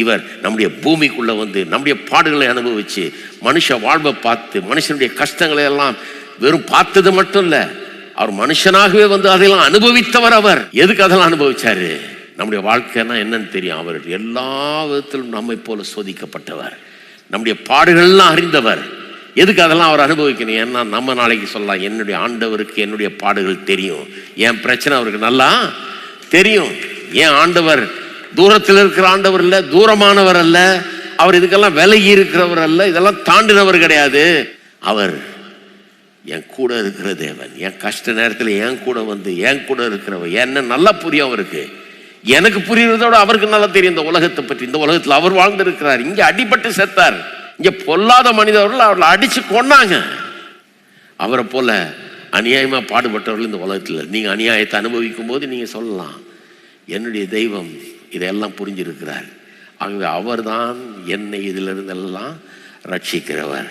இவர் நம்முடைய பூமிக்குள்ள வந்து நம்முடைய பாடுகளை அனுபவிச்சு மனுஷ வாழ்வை பார்த்து மனுஷனுடைய கஷ்டங்களை எல்லாம் வெறும் பார்த்தது மட்டும் இல்ல, அவர் மனுஷனாகவே வந்து அதெல்லாம் அனுபவித்தவர். அவர் எதுக்கு அதெல்லாம் அனுபவிச்சாரு? நம்முடைய வாழ்க்கைன்னா என்னன்னு தெரியும். அவர் எல்லா விதத்திலும் நம்மை போல சோதிக்கப்பட்டவர், நம்முடைய பாடுகள்லாம் அறிந்தவர். எதுக்கு அதெல்லாம் அவர் அனுபவிக்கணும்? ஏன்னா நம்ம நாளைக்கு சொல்லலாம், என்னுடைய ஆண்டவருக்கு என்னுடைய பாடுகள் தெரியும், என் பிரச்சனை அவருக்கு நல்லா தெரியும். ஏன் ஆண்டவர் தூரத்தில் இருக்கிற ஆண்டவர் இல்ல, தூரமானவர் அல்ல, அவர் இதுக்கெல்லாம் விலகி இருக்கிறவர் அல்ல, இதெல்லாம் தாண்டினவர் கிடையாது. அவர் என் கூட இருக்கிற தேவன், என் கஷ்ட நேரத்தில் என் கூட வந்து என் கூட இருக்கிறவர். என்ன நல்லா புரியும் அவருக்கு, எனக்கு புரியுறதோட அவருக்கு நல்லா தெரியும் இந்த உலகத்தை பற்றி. இந்த உலகத்தில் அவர் வாழ்ந்திருக்கிறார். இங்க அடிபட்டு செத்தார், இங்க பொல்லாத மனிதர்கள் அவர்களை அடிச்சு கொன்னாங்க. அவரை போல அநியாயமா பாடுபட்டவர்கள் இந்த உலகத்தில். நீங்க அநியாயத்தை அனுபவிக்கும் போது நீங்க சொல்லலாம், என்னுடைய தெய்வம் இதெல்லாம் புரிஞ்சிருக்கிறார், ஆகவே அவர்தான் என்னை இதிலிருந்தெல்லாம் ரட்சிக்கிறவர்.